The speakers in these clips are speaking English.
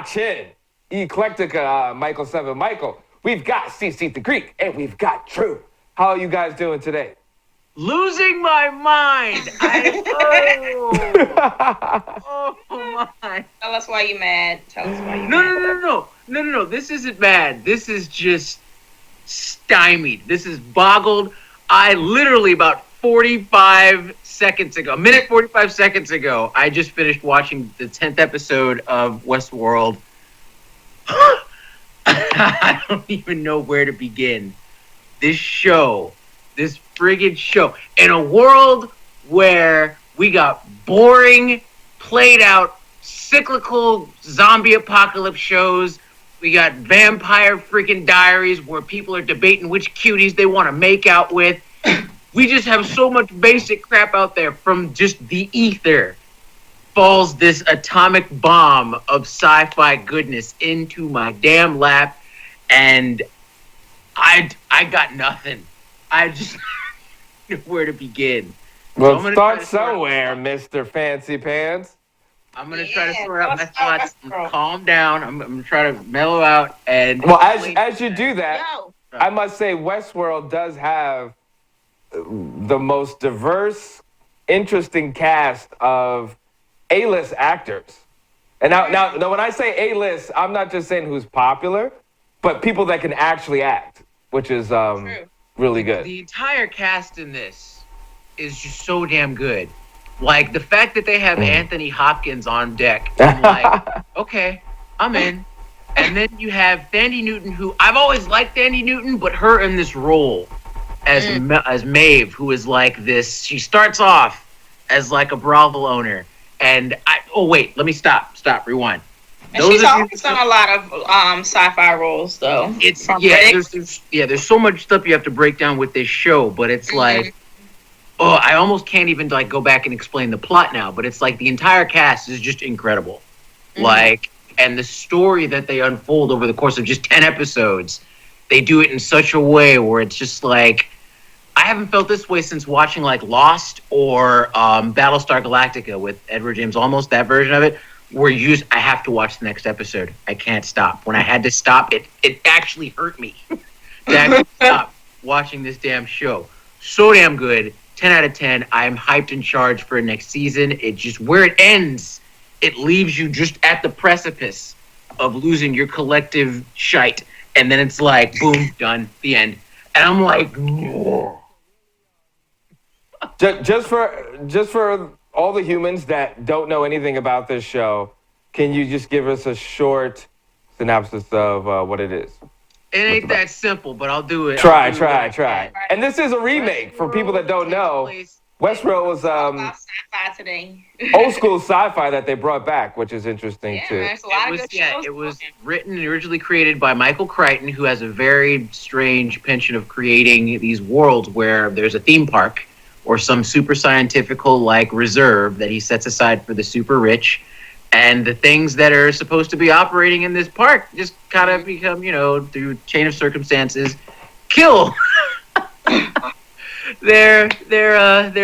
watching ECLECTICKA, Michael 7 Michael. We've got CC the Greek, and we've got True. How are you guys doing today? Losing my mind. Oh my. Tell us why you mad. Tell us why you mad. No. This isn't bad. This is just stymied. This is boggled. I literally about 45 seconds ago, a minute 45 seconds ago, I just finished watching the 10th episode of Westworld. I don't even know where to begin. This friggin' show, in a world where we got boring, played out, cyclical zombie apocalypse shows, we got vampire freaking diaries where people are debating which cuties they want to make out with. We just have so much basic crap out there. From just the ether falls this atomic bomb of sci-fi goodness into my damn lap, and I got nothing. I just don't know where to begin. Well, so start somewhere, Mr. Fancy Pants. I'm going to try to sort out my thoughts, calm down. I'm going to try to mellow out. And well, as you do that, I must say Westworld does have the most diverse, interesting cast of A-list actors. And now, when I say A-list, I'm not just saying who's popular, but people that can actually act, which is really good. The entire cast in this is just so damn good. Like, the fact that they have Anthony Hopkins on deck, I'm like, okay, I'm in. And then you have Thandie Newton, who I've always liked Thandie Newton, but her in this role as Maeve, who is like this. She starts off as like a brothel owner, and let me stop, rewind. And she's always done a lot of sci-fi roles, though. There's so much stuff you have to break down with this show, but it's like, I almost can't even like go back and explain the plot now. But it's like the entire cast is just incredible, like, and the story that they unfold over the course of just 10 episodes. They do it in such a way where it's just like, I haven't felt this way since watching like Lost or Battlestar Galactica with Edward James Olmos, that version of it, where I have to watch the next episode. I can't stop. When I had to stop, it actually hurt me to actually stop watching this damn show. So damn good. 10 out of 10. I'm hyped and charged for next season. It just, where it ends, it leaves you just at the precipice of losing your collective shite. And then it's like, boom, done, the end. And I'm like, just for all the humans that don't know anything about this show, can you just give us a short synopsis of what it is? It ain't that simple, but I'll do it. Try. And this is a remake for people that don't know. Westworld was sci-fi today. old school sci-fi that they brought back, which is interesting too. There's a lot of good shows. It was written and originally created by Michael Crichton, who has a very strange penchant of creating these worlds where there's a theme park or some super scientifical like reserve that he sets aside for the super rich, and the things that are supposed to be operating in this park just kind of become, through chain of circumstances, kill. They're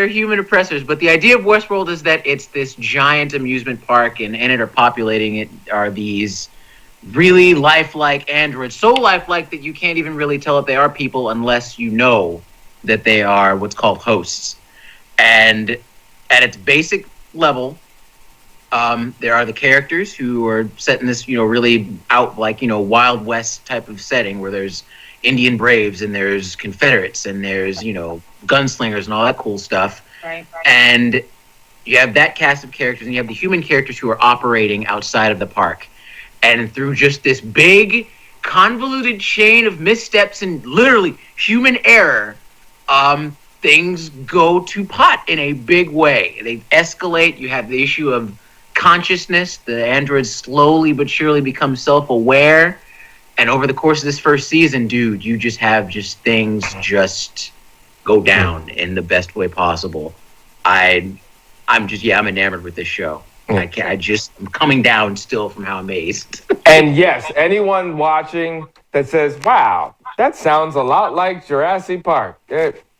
human oppressors. But the idea of Westworld is that it's this giant amusement park, and in it are populating it are these really lifelike androids, so lifelike that you can't even really tell if they are people unless you know that they are what's called hosts. And at its basic level, there are the characters who are set in this, really out like, Wild West type of setting where there's Indian Braves and there's Confederates and there's, gunslingers and all that cool stuff. Right. And you have that cast of characters, and you have the human characters who are operating outside of the park. And through just this big, convoluted chain of missteps and literally human error, things go to pot in a big way. They escalate. You have the issue of consciousness. The androids slowly but surely become self-aware. And over the course of this first season, dude, you just have things just go down in the best way possible. I'm enamored with this show. I'm coming down still from how amazed. And yes, anyone watching that says, wow, that sounds a lot like Jurassic Park.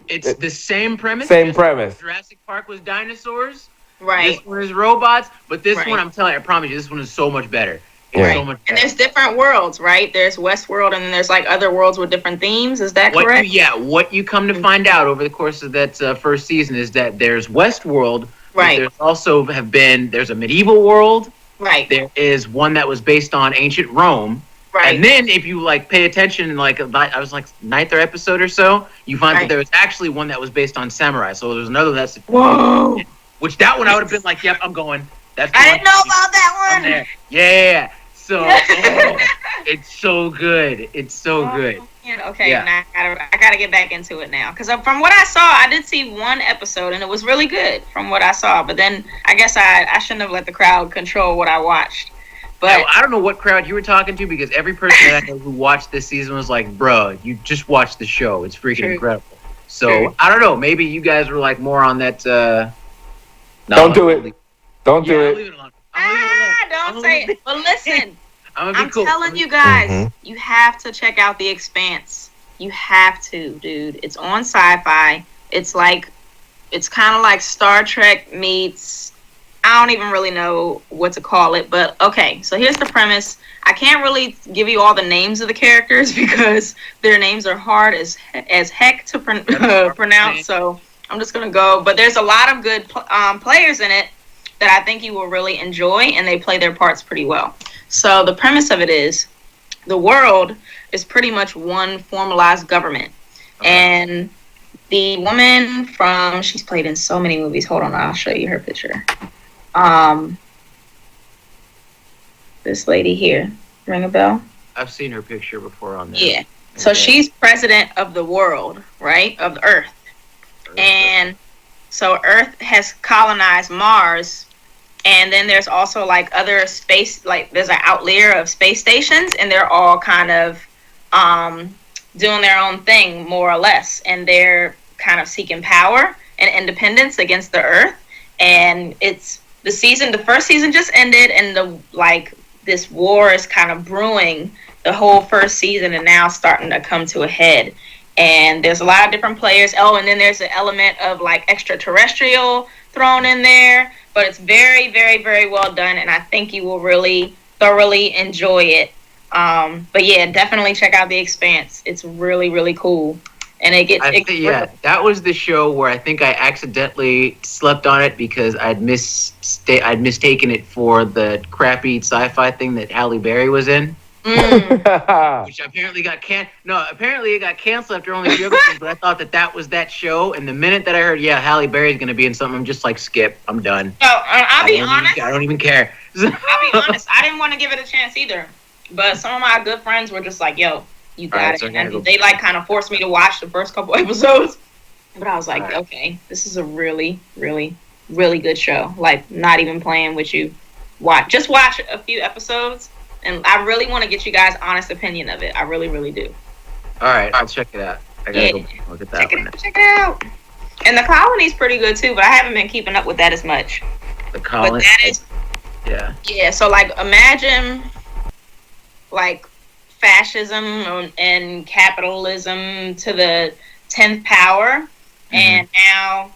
It's the same premise. Same premise. Jurassic Park was dinosaurs. Right. This one is robots. But this one, I promise you, this one is so much better. Yeah. So much and there's different worlds, right? There's Westworld, and then there's like other worlds with different themes. Is that correct? What you come to find out over the course of that first season is that there's Westworld, Right. There's also there's a medieval world, Right. There is one that was based on ancient Rome, Right. And then if you like pay attention, like I was like ninth or episode or so, you find that there was actually one that was based on samurai. So there's another that's whoa. Which that one I would have been like, yep, I'm going. That's I didn't know about that one. I'm there. Yeah. So it's so good. It's so good. Okay, yeah. I gotta get back into it now because from what I saw, I did see one episode and it was really good from what I saw. But then I guess I shouldn't have let the crowd control what I watched. But I don't know what crowd you were talking to because every person that I know who watched this season was like, "Bro, you just watched the show. It's freaking incredible." So I don't know. Maybe you guys were like more on that. Don't do it. Don't do it. Leave it alone. Don't say it. But listen. I'm cool. telling you guys, you have to check out The Expanse. You have to, dude. It's on sci-fi. It's kind of like Star Trek meets, I don't even really know what to call it, but okay. So here's the premise. I can't really give you all the names of the characters because their names are hard as heck to pronounce. So I'm just gonna go. But there's a lot of good players in it that I think you will really enjoy, and they play their parts pretty well. So the premise of it is the world is pretty much one formalized government. Okay. And the woman she's played in so many movies. Hold on, I'll show you her picture. This lady here. Ring a bell? I've seen her picture before on there. Yeah. So she's president of the world, right? Of the Earth. And so Earth has colonized Mars. And then there's also like other space, like there's an outlier of space stations, and they're all kind of doing their own thing, more or less. And they're kind of seeking power and independence against the Earth. And it's the first season just ended, and this war is kind of brewing the whole first season, and now starting to come to a head. And there's a lot of different players. Oh, and then there's an element of like extraterrestrial thrown in there. But it's very, very, very well done, and I think you will really thoroughly enjoy it. But yeah, definitely check out The Expanse. It's really, really cool. And that was the show where I think I accidentally slept on it because I'd mistaken it for the crappy sci-fi thing that Halle Berry was in. Which apparently apparently it got canceled after only a few episodes, but I thought that was that show, and the minute that I heard, Halle Berry's going to be in something, I'm just like, skip, I'm done. So, I'll be honest. I don't even care. I'll be honest, I didn't want to give it a chance either, but some of my good friends were just like, yo, you got it. And they like kind of forced me to watch the first couple episodes, but I was like, okay, this is a really, really, really good show. Like, not even playing with you. Just watch a few episodes. And I really want to get you guys' honest opinion of it. I really, really do. All right, I'll check it out. I gotta go look at that one. Check it out. And The Colony's pretty good too, but I haven't been keeping up with that as much. The Colony? Yeah, so like imagine like fascism and capitalism to the 10th power. And now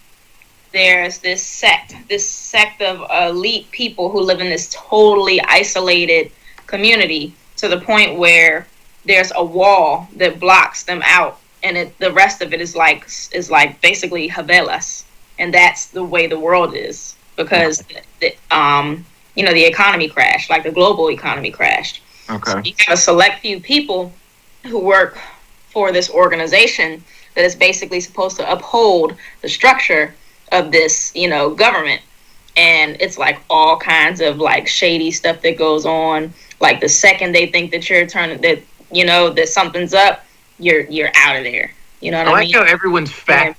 there's this sect of elite people who live in this totally isolated community to the point where there's a wall that blocks them out, and the rest of it is like basically favelas, and that's the way the world is because the economy crashed, like the global economy crashed. Okay. So you have a select few people who work for this organization that is basically supposed to uphold the structure of this, government. And it's like all kinds of like shady stuff that goes on. Like the second they think that that something's up, you're out of there. You know what I mean? I like how everyone's the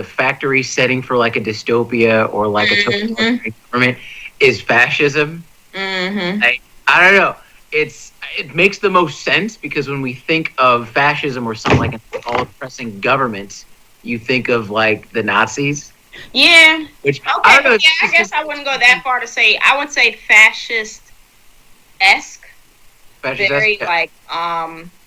factory setting for like a dystopia or like a totalitarian government is fascism. I don't know. It makes the most sense because when we think of fascism or something like an all-oppressing government, you think of like the Nazis. Yeah. Which okay. I guess I wouldn't go that far to say. I would say fascist-esque. Very like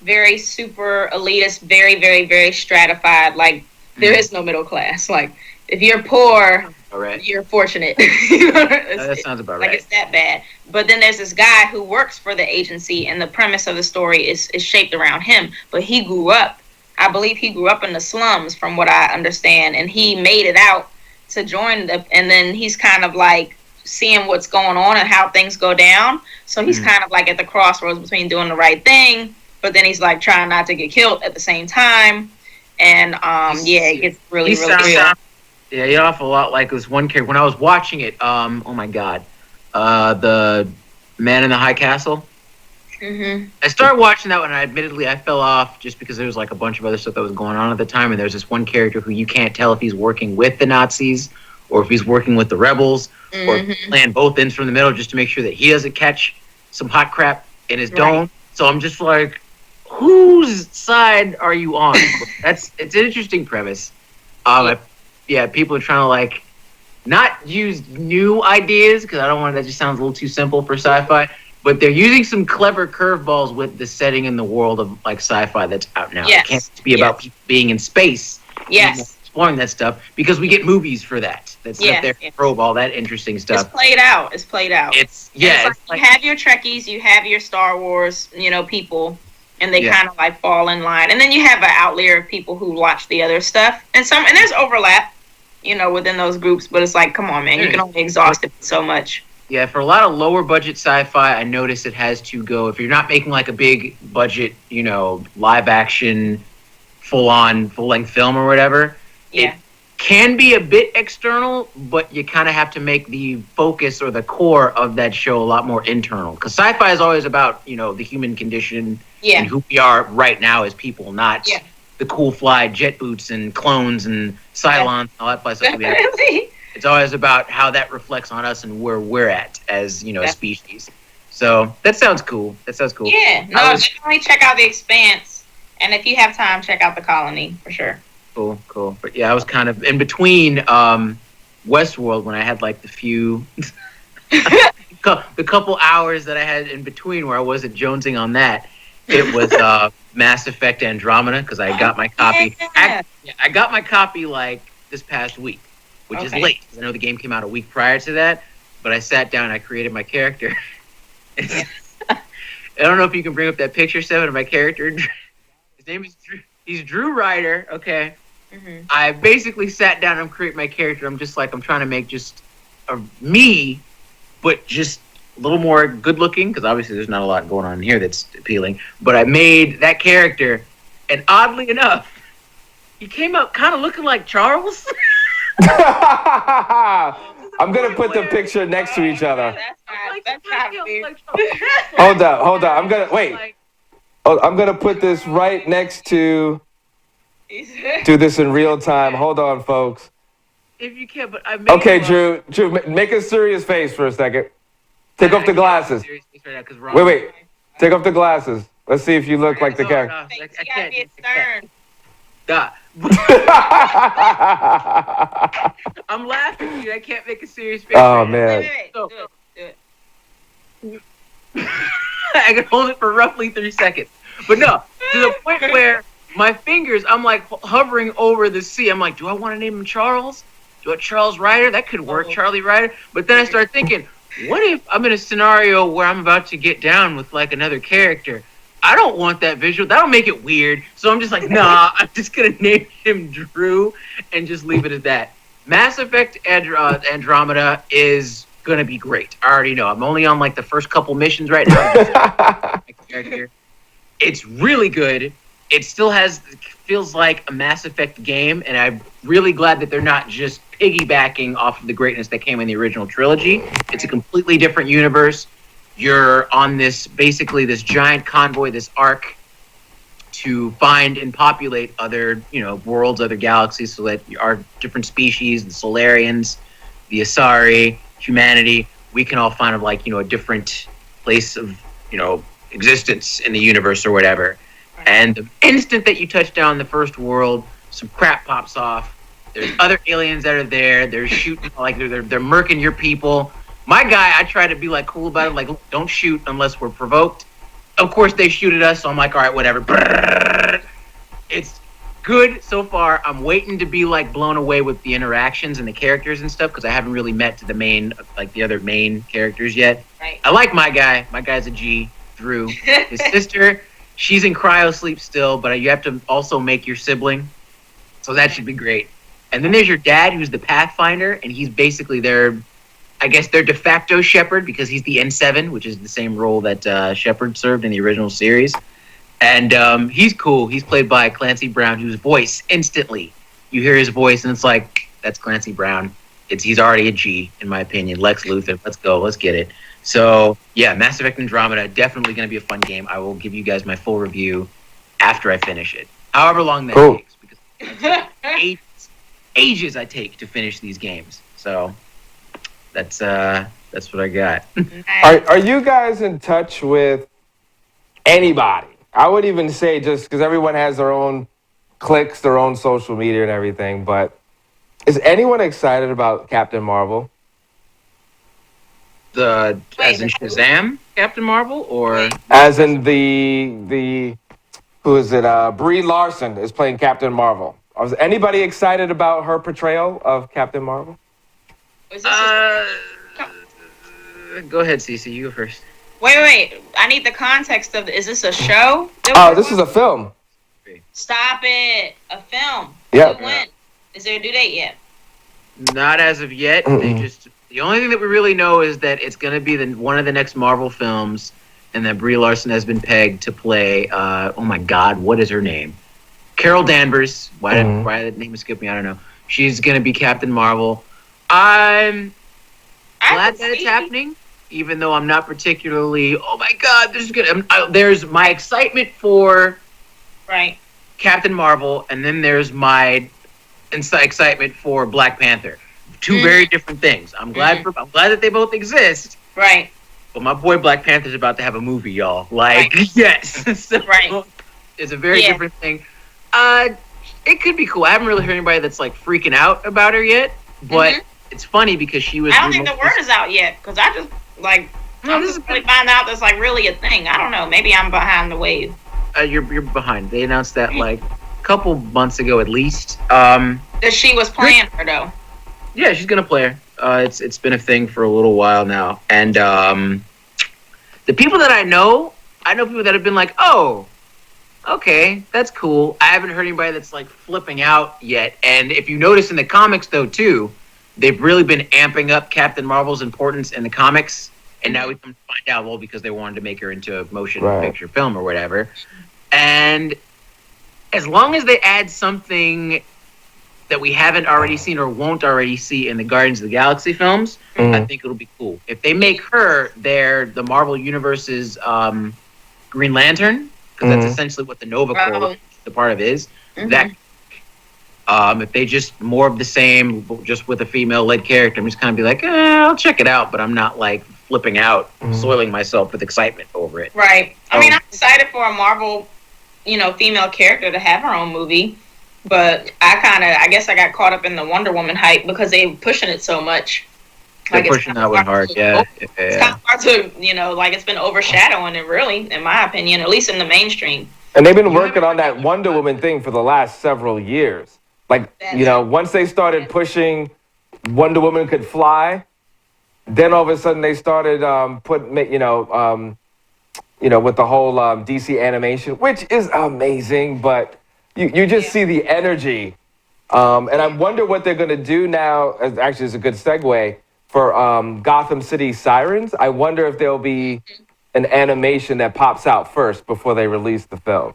very super elitist, very, very, very stratified. Like there is no middle class. Like if you're poor, All right. You're fortunate. That sounds about right. Like, it's that bad. But then there's this guy who works for the agency, and the premise of the story is shaped around him. But he grew up, I believe he grew up in the slums, from what I understand, and he made it out to join and then he's kind of like seeing what's going on and how things go down. So he's kind of like at the crossroads between doing the right thing, but then he's like trying not to get killed at the same time. And it gets really real. Yeah, you're off a lot like this one character. When I was watching it, oh my god, the Man in the High Castle. Mm-hmm. I started watching that one, and admittedly I fell off just because there was like a bunch of other stuff that was going on at the time, and there's this one character who you can't tell if he's working with the Nazis or if he's working with the rebels, or if he's playing both ends from the middle just to make sure that he doesn't catch some hot crap in his dome. So I'm just like, whose side are you on? It's an interesting premise. People are trying to like not use new ideas, because I don't want that just sounds a little too simple for sci-fi. But they're using some clever curveballs with the setting in the world of like sci-fi that's out now. Yes. It can't be about people being in space. Yes. Exploring that stuff, because we get movies for that. That's up there to probe all that interesting stuff. It's played out. It's you have your Trekkies, you have your Star Wars, people, and they kind of like fall in line. And then you have an outlier of people who watch the other stuff, and there's overlap, within those groups. But it's like, come on, man, you can only exhaust it so much. Yeah, for a lot of lower budget sci-fi, I notice it has to go, if you're not making like a big budget, live action, full-length film or whatever, it can be a bit external, but you kind of have to make the focus or the core of that show a lot more internal. Because sci-fi is always about, the human condition and who we are right now as people, not the cool fly jet boots and clones and Cylons and all that stuff. It's always about how that reflects on us and where we're at as, a species. So that sounds cool. Yeah, definitely check out The Expanse. And if you have time, check out The Colony, for sure. Cool. But yeah, I was kind of in between Westworld, when I had like the few, the couple hours that I had in between where I wasn't jonesing on that. It was Mass Effect Andromeda, because I got my copy. I got my copy like this past week, which is late. I know the game came out a week prior to that, but I sat down and I created my character. I don't know if you can bring up that picture, Seven, of my character. His name is Drew. He's Drew Ryder, okay? Mm-hmm. I basically sat down and created my character. I'm just like, I'm trying to make just a me, but just a little more good-looking, because obviously there's not a lot going on here that's appealing. But I made that character, and oddly enough, he came up kind of looking like Charles. I'm going to put the picture next to each other. Hold on. I'm going to put this right next to... Do this in real time. Hold on, folks. If you can, but I made Drew, make a serious face for a second. Take off the glasses. Wait. Take off the glasses. Let's see if you look like the character. I can't be stern. I'm laughing, dude. I can't make a serious face. Oh, man. Wait. Do it. I can hold it for roughly 3 seconds. But no, to the point where my fingers, I'm like hovering over the sea. I'm like, do I want to name him Charles? Do I Charles Ryder? That could work, Charlie Ryder. But then I start thinking, what if I'm in a scenario where I'm about to get down with like another character? I don't want that visual. That'll make it weird. So I'm just like, nah, I'm just going to name him Drew and just leave it at that. Mass Effect Andromeda is going to be great. I already know. I'm only on like the first couple missions right now. It's really good. It still feels like a Mass Effect game, and I'm really glad that they're not just piggybacking off of the greatness that came in the original trilogy. It's a completely different universe. You're on this giant convoy, this arc, to find and populate other, worlds, other galaxies, so that our different species, the Solarians, the Asari, humanity, we can all find a different place of, existence in the universe or whatever. And the instant that you touch down the first world, some crap pops off. There's other aliens that are there. They're shooting, they're murking your people. My guy, I try to be cool about it, look, don't shoot unless we're provoked. Of course, they shoot at us, so I'm like, all right, whatever. It's good so far. I'm waiting to be like blown away with the interactions and the characters and stuff because I haven't really met to the other main characters yet. Right. I like my guy. My guy's a G. Drew. His sister, she's in cryo sleep still, but you have to also make your sibling, so that should be great. And then there's your dad, who's the Pathfinder, and he's basically their de facto Shepard because he's the N7, which is the same role that Shepard served in the original series. And he's cool. He's played by Clancy Brown, whose voice instantly you hear his voice, and it's like that's Clancy Brown. He's already a G in my opinion. Lex Luthor. Let's go. Let's get it. So yeah, Mass Effect Andromeda definitely going to be a fun game. I will give you guys my full review after I finish it, however long that takes, because ages I take to finish these games. So that's what I got. Are you guys in touch with anybody? I would even say just because everyone has their own cliques, their own social media and everything, but is anyone excited about Captain Marvel? As in Shazam, Captain Marvel, or as in the who is it? Brie Larson is playing Captain Marvel. Was anybody excited about her portrayal of Captain Marvel? Go ahead, Cece. You go first. Wait. I need the context of is this a show? Oh, this is a film. Stop it. A film. Yeah. When? Is there a due date yet? Not as of yet. The only thing that we really know is that it's going to be one of the next Marvel films, and that Brie Larson has been pegged to play. Oh my God, what is her name? Carol Danvers. Why did that name escape me? I don't know. She's going to be Captain Marvel. I'm glad that it's happening, even though I'm not particularly. Oh my God, this is good. There's my excitement for Captain Marvel, and then there's my excitement for Black Panther. Two very different things. I'm glad that they both exist. Right. But my boy Black Panther's about to have a movie, y'all. Like, yes. So, it's a very different thing. It could be cool. I haven't really heard anybody that's like freaking out about her yet, but it's funny because she was. I don't think the word is out yet because I just really find out that's like really a thing. I don't know. Maybe I'm behind the wave. You're behind. They announced that like a couple months ago at least. That she was playing her though. Yeah, she's gonna play her. It's been a thing for a little while now, and the people that I know people that have been like, oh, okay, that's cool. I haven't heard anybody that's like flipping out yet. And if you notice in the comics though too, they've really been amping up Captain Marvel's importance in the comics, and now we come to find out, well, because they wanted to make her into a motion picture film or whatever. And as long as they add something that we haven't already seen or won't already see in the Guardians of the Galaxy films, I think it'll be cool. If they make her the Marvel Universe's Green Lantern, because that's essentially what the Nova Corps, the part of is, that if they just more of the same, just with a female-led character, I'm just kind of be like, I'll check it out, but I'm not like flipping out, soiling myself with excitement over it. Right. I mean, I'm excited for a Marvel, female character to have her own movie. But I guess I got caught up in the Wonder Woman hype because they were pushing it so much. They're pushing that one hard, yeah. It's kind of hard to, it's been overshadowing it, really, in my opinion, at least in the mainstream. And they've been working on that Wonder Woman thing for the last several years. Like, once they started pushing Wonder Woman could fly, then all of a sudden they started with the whole DC animation, which is amazing, but you just see the energy. And I wonder what they're going to do now. Actually, it's a good segue for Gotham City Sirens. I wonder if there'll be an animation that pops out first before they release the film.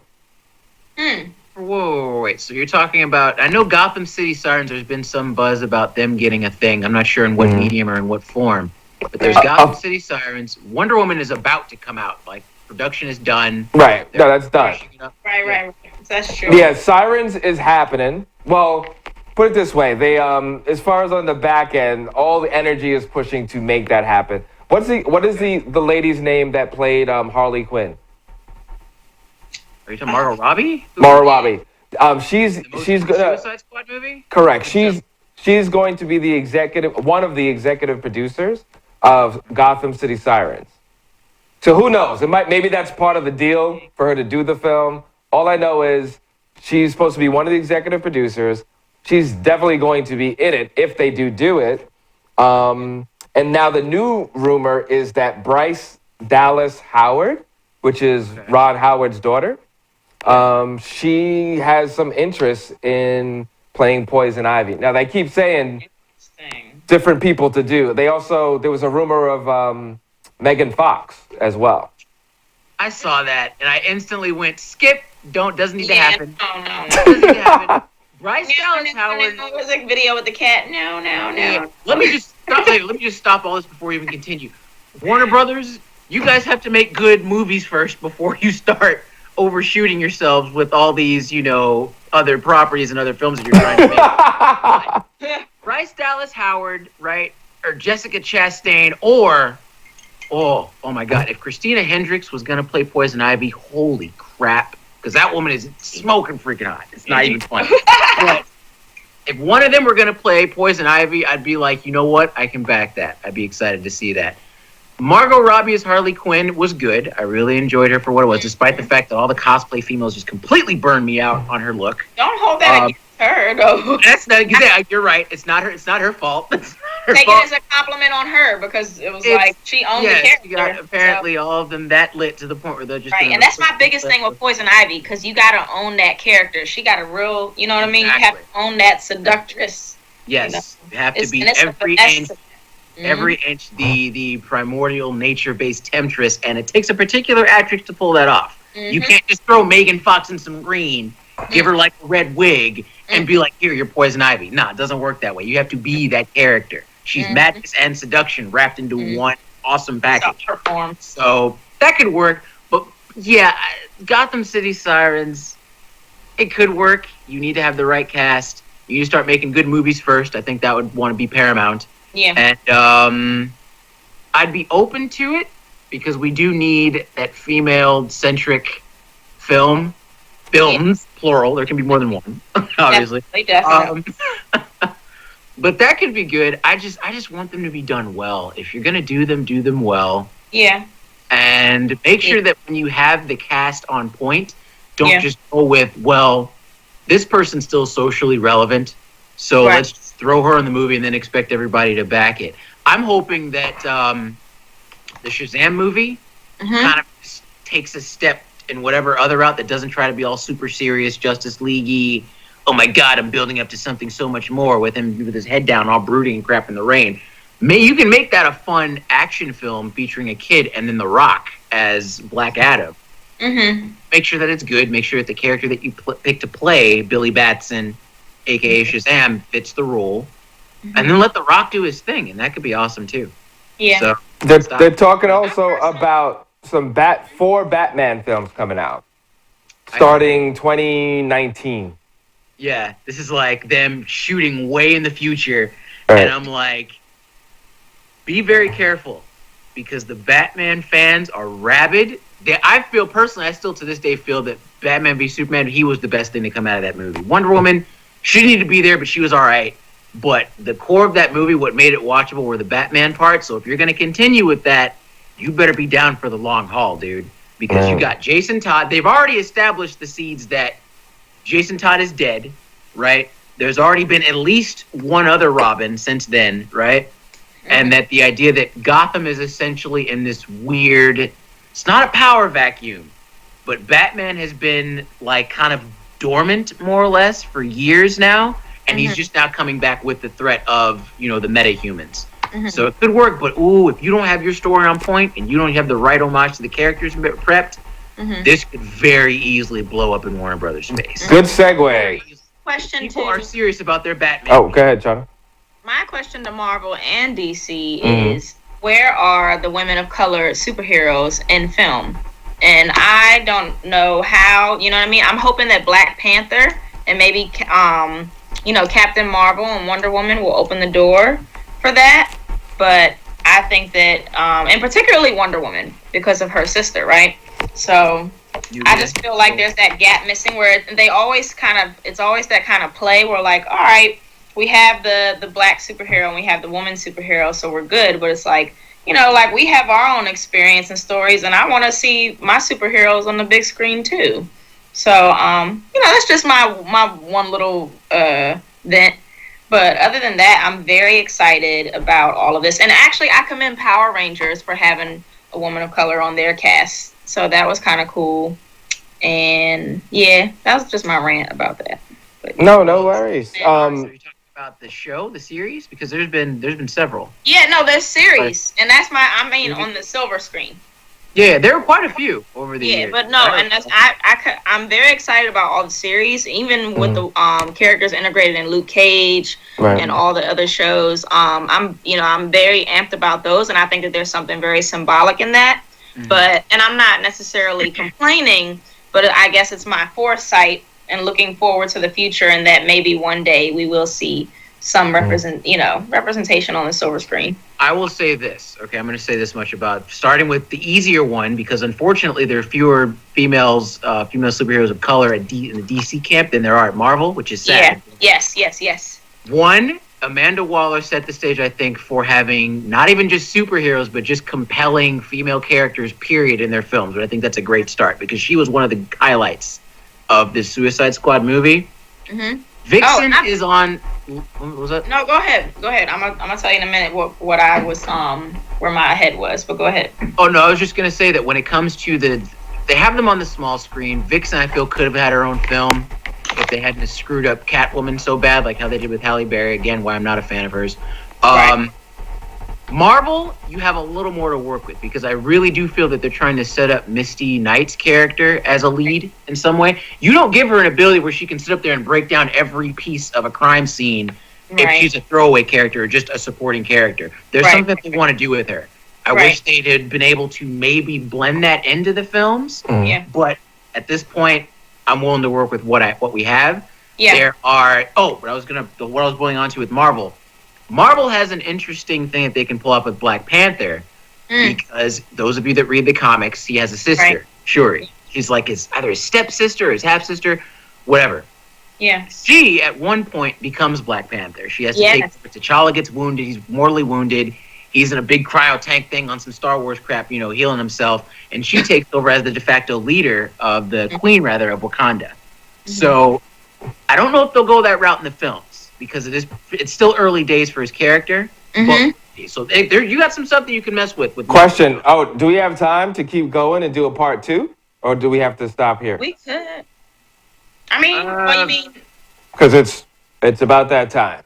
Whoa, wait. So you're talking about... I know Gotham City Sirens, there's been some buzz about them getting a thing. I'm not sure in what medium or in what form. But there's Gotham City Sirens. Wonder Woman is about to come out. Like, production is done. Right. No, that's done. Right. That's true. Yeah, Sirens is happening. Well, put it this way. They, as far as on the back end, all the energy is pushing to make that happen. What is the lady's name that played Harley Quinn? Are you talking Margot Robbie? Margot Robbie. She's gonna Suicide Squad movie? Correct. She's going to be one of the executive producers of Gotham City Sirens. So who knows? Maybe that's part of the deal for her to do the film. All I know is She's supposed to be one of the executive producers. She's definitely going to be in it if they do it. And now the new rumor is that Bryce Dallas Howard, which is Ron Howard's daughter, she has some interest in playing Poison Ivy. Now, they keep saying different people to do. There was a rumor of Megan Fox as well. I saw that, and I instantly went, skip, doesn't need to happen. No. Doesn't need to happen. Bryce Dallas Howard. Music video with the cat. No. Let me just stop all this before we even continue. Warner Brothers, you guys have to make good movies first before you start overshooting yourselves with all these, other properties and other films that you're trying to make. Bryce Dallas Howard, right, or Jessica Chastain, or oh my God, if Christina Hendricks was gonna play Poison Ivy, holy crap, because that woman is smoking freaking hot. It's not even funny. But if one of them were gonna play Poison Ivy, I'd be like, you know what, I can back that. I'd be excited to see that. Margot Robbie as Harley Quinn was good. I really enjoyed her for what it was, despite the fact that all the cosplay females just completely burned me out on her look. Don't hold that against her, though. That's not. You're right. It's not her fault. Take it as a compliment on her because it was like she owned the character. She got apparently all of them that lit to the point where they're just right. And that's my biggest thing with Poison Ivy, because you got to own that character. She got a real, you know what I mean? You have to own that seductress. Yes, you have to be every inch. Every inch, the primordial nature-based temptress, and it takes a particular actress to pull that off. You can't just throw Megan Fox in some green, give her like a red wig, and be like, "Here, you're Poison Ivy." Nah, it doesn't work that way. You have to be that character. She's madness and seduction wrapped into one awesome package. So that could work, but yeah, Gotham City Sirens, it could work. You need to have the right cast. You need to start making good movies first. I think that would want to be paramount. Yeah. And I'd be open to it because we do need that female-centric films, plural. There can be more than one, obviously. Definitely. But that could be good. I just want them to be done well. If you're gonna do them well. Yeah. And make sure that when you have the cast on point, don't just go with, well, this person's still socially relevant, so let's just throw her in the movie and then expect everybody to back it. I'm hoping that the Shazam movie kind of takes a step in whatever other route that doesn't try to be all super serious Justice League-y. Oh my God, I'm building up to something so much more with him with his head down, all brooding and crap in the rain. You can make that a fun action film featuring a kid and then The Rock as Black Adam. Make sure that it's good. Make sure that the character that you pick to play, Billy Batson, a.k.a. Shazam, fits the role. And then let The Rock do his thing, and that could be awesome, too. Yeah. So they're talking also about some 4 Batman films coming out, starting 2019. Yeah, this is like them shooting way in the future. Right. And I'm like, be very careful, because the Batman fans are rabid. I feel personally, I still to this day feel that Batman v Superman, he was the best thing to come out of that movie. Wonder Woman, she didn't need to be there, but she was all right. But the core of that movie, what made it watchable, were the Batman parts. So if you're going to continue with that, you better be down for the long haul, dude. Because you got Jason Todd. They've already established the seeds that Jason Todd is dead, right? There's already been at least one other Robin since then, right? And that the idea that Gotham is essentially in this weird... It's not a power vacuum, but Batman has been like kind of dormant more or less for years now, and he's just now coming back with the threat of, the metahumans. So it could work, but if you don't have your story on point and you don't have the right homage to the characters prepped, this could very easily blow up in Warner Brothers' face. Good segue. People are serious about their Batman. Oh, go ahead, Chana. My question to Marvel and DC is, where are the women of color superheroes in film? And I don't know how, you know what I mean? I'm hoping that Black Panther and maybe, Captain Marvel and Wonder Woman will open the door for that. But I think that, and particularly Wonder Woman, because of her sister, right? So I just feel like there's that gap missing where it's always that kind of play where like, all right, we have the black superhero and we have the woman superhero, so we're good. But it's like, we have our own experience and stories, and I want to see my superheroes on the big screen too. So, that's just my one little vent. But other than that, I'm very excited about all of this. And actually, I commend Power Rangers for having a woman of color on their cast. So that was kind of cool. And yeah, that was just my rant about that. But, no worries. So you're talking about the show, the series, because there's been several. Yeah, no, there's series, and that's on the silver screen. Yeah, there were quite a few over the years. Yeah, but no, and I'm very excited about all the series, even with the characters integrated in Luke Cage and all the other shows. I'm very amped about those, and I think that there's something very symbolic in that. But I'm not necessarily complaining, but I guess it's my foresight and looking forward to the future, and that maybe one day we will see some representation on the silver screen. I will say this. Okay, I'm going to say this much about starting with the easier one, because unfortunately there are fewer female superheroes of color in the DC camp than there are at Marvel, which is sad. Yeah. Yes. One, Amanda Waller set the stage, I think, for having not even just superheroes, but just compelling female characters, period, in their films. But I think that's a great start, because she was one of the highlights of this Suicide Squad movie. Mm-hmm. Vixen is on. What was that? No, go ahead. I'm gonna tell you in a minute what I was where my head was. But go ahead. Oh no, I was just gonna say that when it comes to they have them on the small screen. Vixen, I feel, could have had her own film if they hadn't screwed up Catwoman so bad, like how they did with Halle Berry. Again, why I'm not a fan of hers. Right. Marvel, you have a little more to work with, because I really do feel that they're trying to set up Misty Knight's character as a lead in some way. You don't give her an ability where she can sit up there and break down every piece of a crime scene if she's a throwaway character or just a supporting character. There's something they want to do with her. I wish they'd had been able to maybe blend that into the films. Yeah. But at this point, I'm willing to work with what we have. Yeah. There are what I was going on to with Marvel. Marvel has an interesting thing that they can pull off with Black Panther, because those of you that read the comics, he has a sister, Shuri. He's like either his stepsister or his half-sister, whatever. Yeah. She, at one point, becomes Black Panther. She has to take over. T'Challa gets wounded. He's mortally wounded. He's in a big cryo tank thing on some Star Wars crap, healing himself. And she takes over as the de facto leader of the queen, rather, of Wakanda. Mm-hmm. So I don't know if they'll go that route in the films, because it's still early days for his character. Mm-hmm. So you got some stuff that you can mess with. Question. Do we have time to keep going and do a part 2? Or do we have to stop here? We could. I mean, what do you mean? Because it's about that time.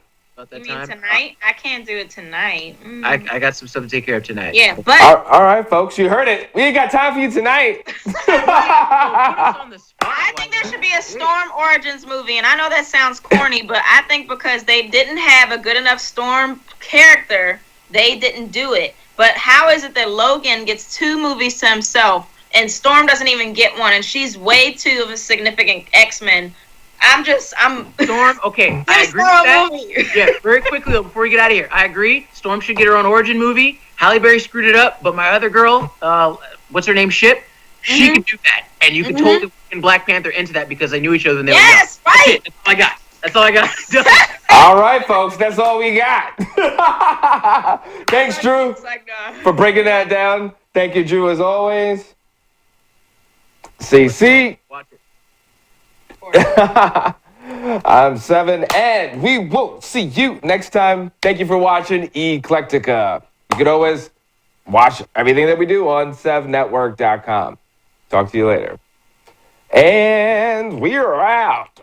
You mean tonight? I can't do it tonight. I got some stuff to take care of tonight. Yeah, but... All right, folks. You heard it. We ain't got time for you tonight. I think there should be a Storm Origins movie, and I know that sounds corny, but I think because they didn't have a good enough Storm character, they didn't do it. But how is it that Logan gets 2 movies to himself, and Storm doesn't even get one, and she's way too of a significant X-Men? I'm Storm. Okay, I agree with that. Yeah, very quickly though, before we get out of here, I agree. Storm should get her own origin movie. Halle Berry screwed it up, but my other girl, what's her name, Ship, she can do that, and you can totally work in Black Panther into that, because they knew each other when they were young. Yes, right. That's all I got. All right, folks, that's all we got. Thanks, Drew, for breaking that down. Thank you, Drew, as always. CC. Watch it. I'm 7, and we will see you next time. Thank you for watching ECLECTICKA. You can always watch everything that we do on sevnetwork.com. Talk to you later. And we're out.